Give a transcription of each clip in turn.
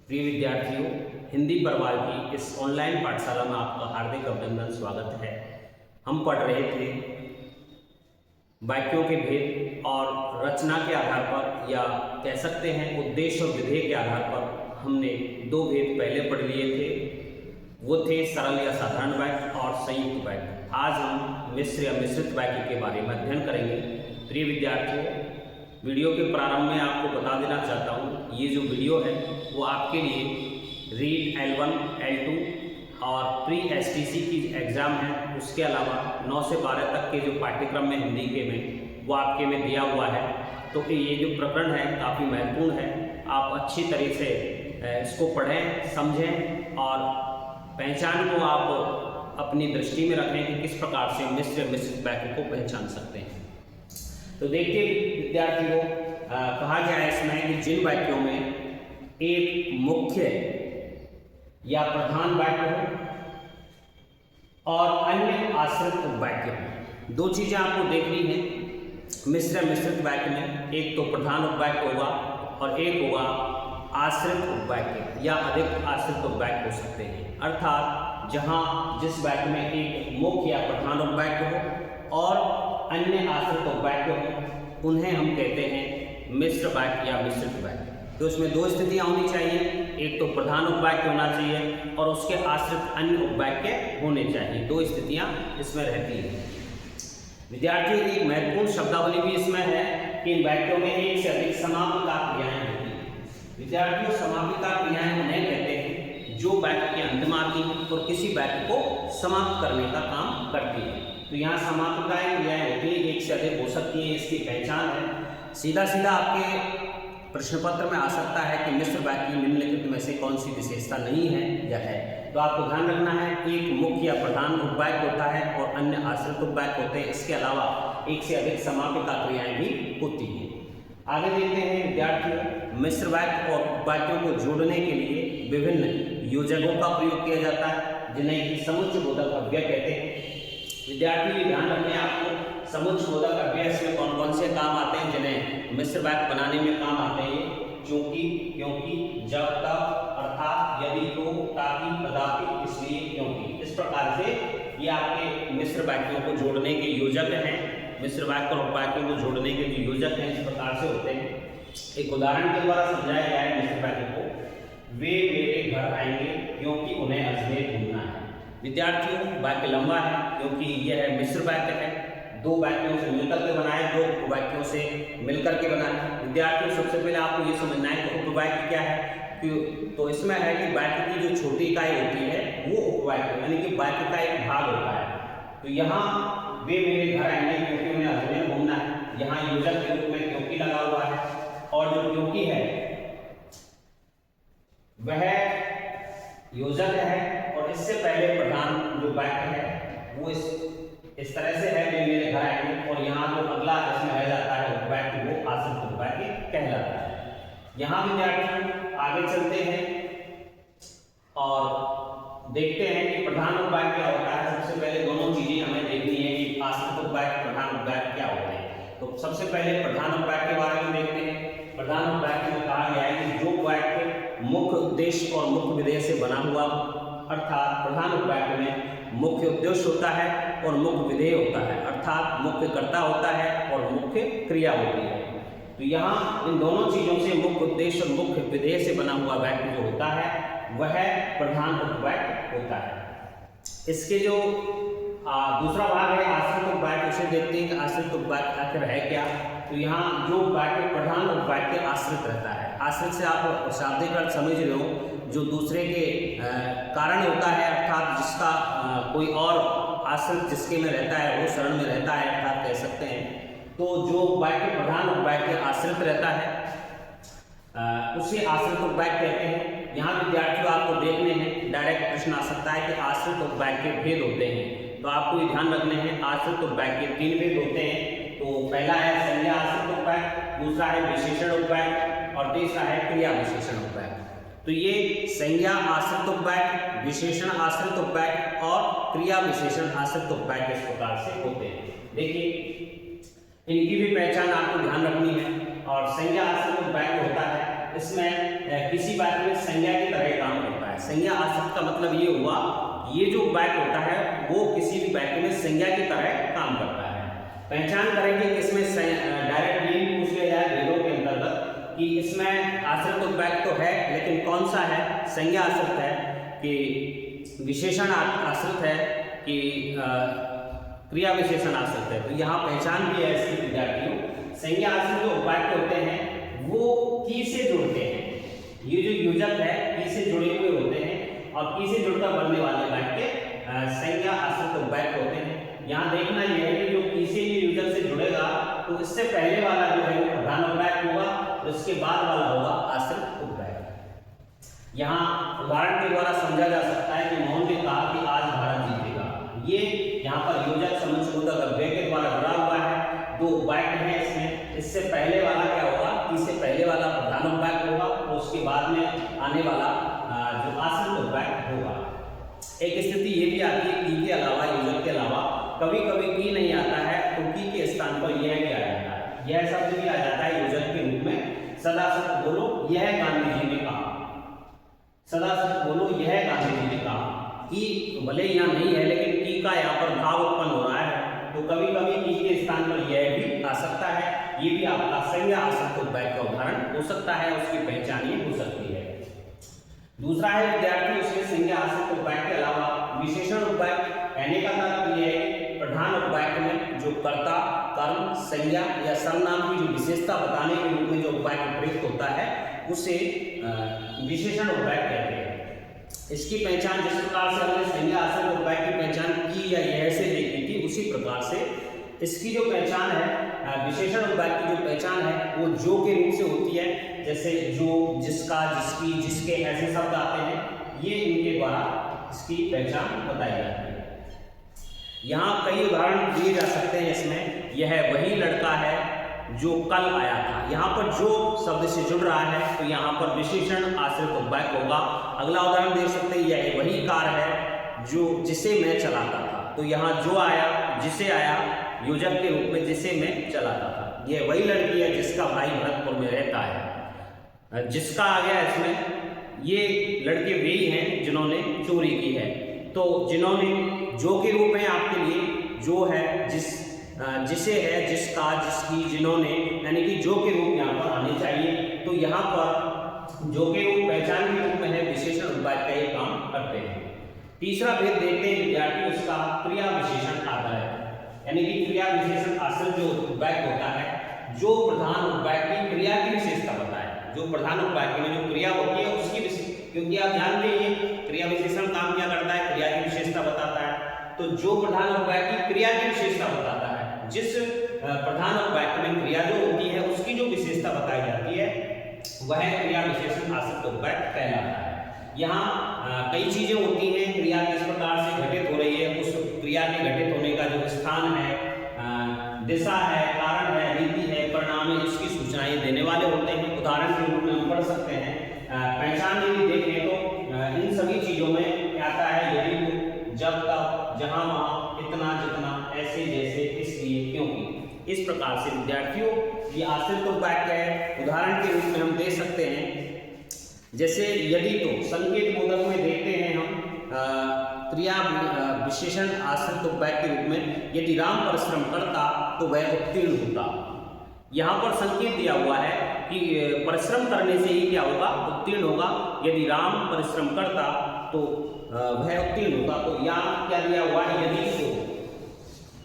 प्रिय विद्यार्थियों, हिंदी प्रवाल की इस ऑनलाइन पाठशाला में आपका हार्दिक अभिनंदन स्वागत है। हम पढ़ रहे थे वाक्यों के भेद और रचना के आधार पर या कह सकते हैं उद्देश्य और विधेय के आधार पर हमने दो भेद पहले पढ़ लिए थे। वो थे सरल या साधारण वाक्य और संयुक्त वाक्य। आज हम मिश्र या मिश्रित वाक्य के बारे में अध्ययन करेंगे। प्रिय विद्यार्थियों, वीडियो के प्रारंभ में आपको बता देना चाहता हूँ, ये जो वीडियो है वो आपके लिए रीड L1, L2 और प्री STC की एग्ज़ाम है, उसके अलावा 9 से 12 तक के जो पाठ्यक्रम में हिंदी के में वो आपके में दिया हुआ है। तो ये जो प्रकरण है काफ़ी महत्वपूर्ण है। आप अच्छी तरह से इसको पढ़ें, समझें और पहचान को आप अपनी दृष्टि में रखें कि किस प्रकार से मिश्र या मिश्रित वाक्य को पहचान सकते हैं। तो देखिए विद्यार्थियों, कहा गया है इसमें कि जिन वाक्यों में एक मुख्य या प्रधान वाक्य हो और अन्य आश्रित उपवाक्य हो, दो चीज़ें आपको देखनी है मिश्र या मिश्रित वाक्य में। एक तो प्रधान उपवाक्य होगा और एक होगा आश्रित उपवाक्य या अधिक आश्रित उपवाक्य हो सकते हैं। अर्थात जहाँ जिस वाक्य में एक मुख्य या प्रधान उपवाक्य हो और अन्य आश्रित उपवाक्य हो, उन्हें हम कहते हैं मिश्र वाक्य या मिश्रित वाक्य। तो उसमें दो स्थितियां होनी चाहिए, एक तो प्रधान उपवाक्य होना चाहिए और उसके आश्रित अन्य उपवाक्य होने चाहिए। दो स्थितियां इसमें रहती हैं। विद्यार्थियों की एक महत्वपूर्ण शब्दावली भी इसमें है कि इन वाक्यों में एक से अधिक समापिका क्रियाएं होती हैं। विद्यार्थियों, समापिका क्रियाएं उन्हें कहते हैं जो वाक्य के अंत में आती हैं और किसी वाक्य को समाप्त करने का काम करती है। तो यहाँ समापिकाएं क्रियाएं होती हैं, एक से अधिक हो सकती हैं, इसकी पहचान है। सीधा सीधा आपके प्रश्न पत्र में आ सकता है कि मिश्र वाक्य निम्नलिखित में से कौन सी विशेषता नहीं है या है। तो आपको ध्यान रखना है, एक मुख्य या प्रधान उपवाक्य होता है और अन्य आश्रित उपवाक्य होते हैं। इसके अलावा एक से अधिक समापिका क्रियाएं भी होती हैं। आगे देखते हैं विद्यार्थियों, मिश्र वाक्य और उपवाक्यों को जोड़ने के लिए विभिन्न योजकों का प्रयोग किया जाता है, जिन्हें कि समुच्चय बोधक अव्यय कहते हैं। विद्यार्थी ध्यान रखें, आपको समुच्चय बोधक अव्यय में कौन कौन से काम आते हैं जिन्हें मिश्र वाक्य बनाने में काम आते हैं। क्योंकि, क्योंकि, जब, तब, अर्थात, यदि, तो, ताकि, कदापि, इसलिए, क्योंकि। इस प्रकार से ये आपके मिश्र वाक्यों को जोड़ने के योजक हैं। मिश्र वाक्य और उपवाक्यों को जोड़ने के जो योजक हैं इस प्रकार से होते हैं। एक उदाहरण के द्वारा समझाया गया है मिश्र वाक्य को। वे मेरे घर आएंगे क्योंकि उन्हें अजमेर घूमना है। विद्यार्थियों, वाक्य लंबा है क्योंकि यह है मिश्र वाक्य है, दो वाक्यों से मिलकर के बनाए, दो उपवाक्यों से मिलकर के बनाए। विद्यार्थियों, सबसे पहले आपको ये समझना है कि उपवाक्य क्या है। तो इसमें है कि वाक्य की जो छोटी इकाई होती है वो उपवाक्य यानी कि वाक्य का एक भाग होता है। तो यहाँ वे मेरे घर आएंगे क्योंकि उन्हें अजमेर घूमना है, यहाँ योजक के रूप में क्योंकि लगा हुआ है और जो क्योंकि है वह योजक है और इससे पहले प्रधान जो वाक्य है वो इस तरह से है वे मेरे घर आएंगे और यहाँ जो अगला इसमें रह जाता है उपवाक्य वो आश्रित उपवाक्य कहलाता है। यहाँ विद्यार्थी आगे चलते हैं और देखते हैं कि प्रधान उपवाक्य क्या होता है। सबसे पहले दोनों चीजें हमें देखनी है कि आश्रित उपवाक्य प्रधान उपवाक्य क्या होते हैं। तो सबसे पहले प्रधान उपवाक्य के बारे में देखते हैं। प्रधान उपवाक्य में कहा गया है कि जो वाक्य मुख्य उद्देश्य और मुख्य विधेय से बना हुआ, अर्थात प्रधान उपवाक्य में मुख्य उद्देश्य होता है और मुख्य विधेय होता है, अर्थात मुख्य कर्ता होता है और मुख्य क्रिया होती है। तो यहाँ इन दोनों चीजों से मुख्य उद्देश्य और मुख्य विधेय से बना हुआ वाक्य जो होता है वह प्रधान उपवाक्य होता है। इसके जो दूसरा भाग है आश्रित उपवाक्य, उसे देखते हैं कि आश्रित उपवाक्य आखिर है क्या। तो यहाँ जो वाक्य प्रधान उपवाक्य आश्रित रहता है, आश्रित से आप शाब्दिक अर्थ समझ रहे हो, जो दूसरे के कारण होता है, अर्थात जिसका कोई और आश्रित जिसके में रहता है वो शरण में रहता है, अर्थात कह सकते हैं। तो जो वाक्य प्रधान उपवाक्य आश्रित रहता है उसे आश्रित उपवाक्य कहते हैं। यहाँ विद्यार्थियों आपको देखने हैं, डायरेक्ट प्रश्न आ सकता है कि आश्रित उपवाक्य भेद होते हैं। तो आपको ये ध्यान रखने हैं, आश्रित उपवाक्य तीन भेद होते हैं। तो पहला है संज्ञा आश्रित उपवाक्य, दूसरा है विशेषण उपवाक्य और तीसरा है क्रिया विशेषण उपवाक्य। तो ये संज्ञा आश्रित उपवाक्य, विशेषण आश्रित उपवाक्य और क्रिया विशेषण आश्रित उपवाक्य इस प्रकार से होते हैं। देखिए इनकी भी पहचान आपको ध्यान रखनी है। और संज्ञा आश्रित उपवाक्य होता है, इसमें किसी वाक्य में संज्ञा की तरह काम करता है। संज्ञा आश्रित का मतलब ये हुआ, ये जो वाक्य होता है वो किसी भी वाक्य में संज्ञा की तरह काम करता है। पहचान करेंगे कि इसमें डायरेक्ट ये पूछ लिया जाए भेदों के अंतर्गत कि इसमें आश्रित वाक्य तो है, लेकिन कौन सा है, संज्ञा आश्रित है कि विशेषण आश्रित है कि क्रिया विशेषण आश्रित है। तो यहाँ पहचान भी है इसकी विद्यार्थियों। संज्ञा आश्रित जो वाक्य होते हैं वो की से जुड़ते हैं। ये जो योजक है की से जुड़े हुए होते हैं और की से जुड़कर बनने वाले वाक्य संज्ञा आश्रित वाक्य होते हैं। यहाँ देखना यह है कि जो की से ये योजक से जुड़ेगा तो इससे पहले वाला जो है वो प्रधान वाक्य होगा, तो इसके बाद वाला होगा आश्रित उपवाक्य। यहाँ उदाहरण के द्वारा समझा जा सकता है कि मोहन ने कहा कि आज भारत जीतेगा। ये यहाँ पर योजक समुच्चयबोधक अव्यय के द्वारा जुड़ा हुआ है। दो वाक्य है इसमें, इससे पहले वाला क्या होगा, इससे पहले वाला प्रधान वाक्य होगा और उसके बाद में आने वाला जो आश्रित वाक्य होगा। एक स्थिति ये भी आती है की के अलावा, योजक के अलावा कभी कभी की नहीं आता है तो की के स्थान पर यह भी आ जाता है। यह शब्द भी आ जाता है योजक के रूप में। सदा सच बोलो यह गांधी जी ने कहा, सदा सच बोलो यह गांधी जी ने कहा। की भले यहाँ नहीं है लेकिन की का यहाँ पर भाव उत्पन्न हो रहा है, तो कभी कभी की के स्थान पर यह भी आ सकता है। ये भी आपका संज्ञा आश्रित वाक्य का उदाहरण हो सकता है, उसकी पहचान ये हो सकती है। दूसरा है विद्यार्थी, उसके संज्ञा आश्रित वाक्य के अलावा विशेषण उपवाक्य। कहने का तात्पर्य है प्रधान उपवाक्य में जो कर्ता, कर्म, संज्ञा या सर्वनाम की जो विशेषता बताने के रूप में जो उपवाक्य प्रयुक्त होता है उसे विशेषण उपवाक्य कहते हैं। इसकी पहचान जिस प्रकार से हमने संज्ञा आश्रित उपवाक्य की पहचान की या यह से देखी थी, उसी प्रकार से इसकी जो पहचान है, विशेषण उपवाक्य की जो पहचान है वो जो के रूप से होती है। जैसे जो, जिसका, जिसकी, जिसके ऐसे शब्द आते हैं, ये इनके द्वारा इसकी पहचान बताई जाती है। यहाँ कई उदाहरण दिए जा सकते हैं इसमें। यह वही लड़का है जो कल आया था। यहाँ पर जो शब्द से जुड़ रहा है तो यहाँ पर विशेषण आश्रित वाक्य होगा। अगला उदाहरण दे सकते हैं, यह वही कार है जो जिसे मैं चलाता था। तो यहाँ जो आया, जिसे आया योजक के रूप में, जिसे मैं चलाता था। यह वही लड़की है जिसका भाई भरतपुर में रहता है। जिसका आ गया इसमें, ये लड़के वे ही हैं जिन्होंने चोरी की है। तो जिन्होंने जो के रूप में आपके लिए जो है, जिसे है, जिसका, जिसकी, जिन्होंने, यानी कि जो के रूप यहाँ पर आने चाहिए। तो यहाँ पर जो के रूप पहचान के रूप में है, विशेषण वाक्य का ये काम करते हैं। तीसरा भेद देखते हैं विद्यार्थी, उसका क्रिया विशेषण आधारित, यानी कि क्रिया विशेषण आश्रित जो वाक्य होता है, जो प्रधान वाक्य की क्रिया की विशेषता बताए। जो प्रधान वाक्य में जो क्रिया होती है उसकी, क्योंकि आप जानते हैं क्रिया विशेषण काम क्या करता है, क्रिया की विशेषता बताता है। तो जो प्रधान वाक्य की क्रिया की विशेषता बताता है, जिस प्रधान वाक्य में क्रिया जो होती है उसकी जो विशेषता बताई जाती है वह क्रिया विशेषण आश्रित वाक्य कहलाता है। यहाँ कई चीजें होती हैं, क्रिया किस प्रकार से घटित हो रही है, उस क्रिया के घटित होने का जो स्थान है, दिशा है, कारण है, रीति है, परिणाम है, इसकी सूचनाएं देने वाले होते हैं। उदाहरण के रूप में हम पढ़ सकते हैं। पहचान यदि देखें तो इन सभी चीजों में क्या आता है, यदि, जब, तब, जहां, वहां, इतना, जितना, ऐसे, जैसे, इसलिए, क्योंकि। इस प्रकार से विद्यार्थियों ये आश्रित वाक्य है। उदाहरण के रूप में हम दे सकते हैं, जैसे यदि तो संकेत बोधक में देखते हैं हम क्रिया विशेषण आश्रित वाक्य के रूप में, यदि राम परिश्रम करता तो वह उत्तीर्ण होता। यहाँ पर संकेत दिया हुआ है कि परिश्रम करने से ही क्या होगा, उत्तीर्ण होगा। यदि राम परिश्रम करता तो वह उत्तीर्ण होगा। तो यहाँ क्या दिया हुआ है, यदि तो।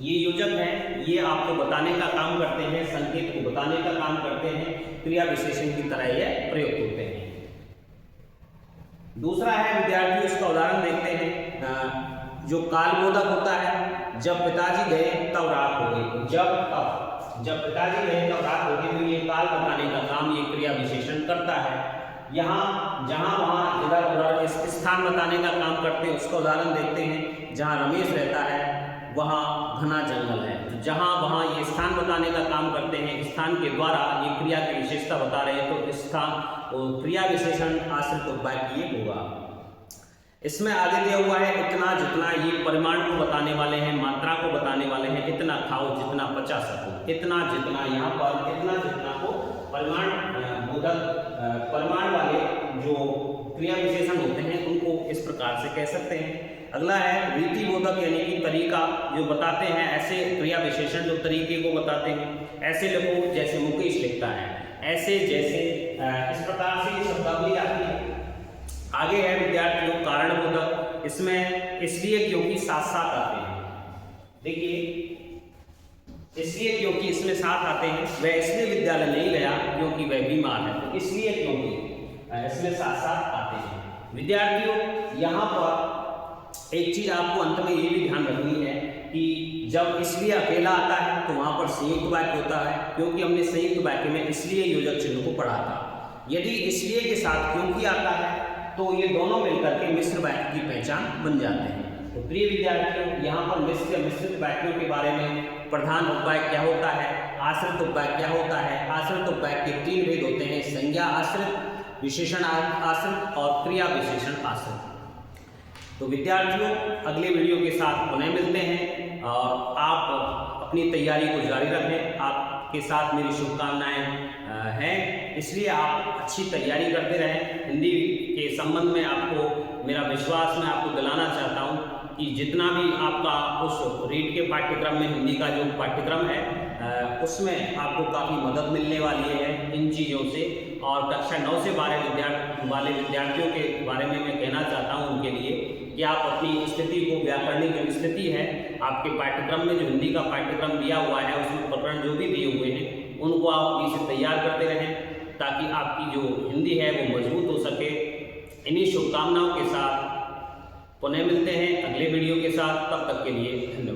ये योजक हैं, ये आपको बताने का काम करते हैं, संकेत को बताने का काम करते हैं, क्रिया विशेषण की तरह ये प्रयुक्त होते हैं। दूसरा है विद्यार्थी, उसका उदाहरण देखते हैं। जो कालबोधक होता है, जब पिताजी गए तब रात हो गई। जब पिताजी गए तब रात हो गई, तो ये काल बताने का काम ये क्रिया विशेषण करता है। यहाँ, जहाँ, वहाँ, इधर उधर, इस स्थान बताने का काम करते हैं। उसका उदाहरण देखते हैं, जहाँ रमेश रहता है वहाँ घना जंगल है। तो जहाँ, वहाँ ये स्थान बताने का काम करते हैं। स्थान के द्वारा ये क्रिया की विशेषता बता रहे हैं, तो स्थान क्रिया विशेषण आश्रित वाक्य ये होगा। इसमें आगे दिया हुआ है इतना, जितना, ये परिमाण को बताने वाले हैं, मात्रा को बताने वाले हैं। इतना खाओ जितना पचा सको। इतना, जितना, यहाँ पर इतना, जितना को परिमाण बोधक परिमाण वाले जो क्रिया विशेषण होते हैं उनको इस प्रकार से कह सकते हैं। अगला है रीति बोधक यानी कि तरीका जो बताते हैं, ऐसे क्रिया विशेषण जो तरीके को बताते हैं। ऐसे लिखो जैसे मुकेश लिखता है, ऐसे जैसे, इस प्रकार से ये शब्दावली आती है। आगे है विद्यार्थियों कारण बोधक, इसमें इसलिए क्योंकि साथ साथ आते हैं। देखिए, इसलिए क्योंकि इसमें साथ आते हैं, वह इसलिए विद्यालय नहीं गया क्योंकि वह बीमार है, तो इसलिए क्योंकि इसमें साथ साथ आते हैं। विद्यार्थियों, यहाँ पर एक चीज आपको अंत में ये भी ध्यान रखनी है कि जब इसलिए अकेला आता है तो वहां पर संयुक्त वाक्य होता है, क्योंकि हमने संयुक्त वाक्य में इसलिए योजक चिन्ह को पढ़ा था। यदि इसलिए के साथ क्योंकि आता है तो ये दोनों मिलकर के मिश्र वाक्य की पहचान बन जाते हैं। तो प्रिय विद्यार्थियों, यहाँ पर मिश्रित वाक्यों के बारे में प्रधान उपवाक्य क्या होता है, आश्रित उपवाक्य क्या होता है। आश्रित उपवाक्य के 3 भेद होते हैं, संज्ञा आश्रित, विशेषण आश्रित और क्रिया विशेषण आश्रित। तो विद्यार्थियों, अगले वीडियो के साथ पुनः मिलते हैं और आप अपनी तैयारी को जारी रखें। आपके साथ मेरी शुभकामनाएं हैं, इसलिए आप अच्छी तैयारी करते रहें। हिंदी के संबंध में आपको मेरा विश्वास मैं आपको दिलाना चाहता हूं कि जितना भी आपका उस रीड के पाठ्यक्रम में हिंदी का जो पाठ्यक्रम है उसमें आपको काफ़ी मदद मिलने वाली है इन चीज़ों से। और कक्षा 9 से 12 वाले विद्यार्थियों के बारे में मैं कहना चाहता हूं उनके लिए कि आप अपनी स्थिति को, व्याकरणिक जो स्थिति है आपके पाठ्यक्रम में, जो हिंदी का पाठ्यक्रम दिया हुआ है उसमें प्रकरण जो भी दिए हुए हैं उनको आप इसे तैयार करते रहें, ताकि आपकी जो हिंदी है वो मजबूत हो सके। इन्हीं शुभकामनाओं के साथ पुनः मिलते हैं अगले वीडियो के साथ, तब तक के लिए धन्यवाद।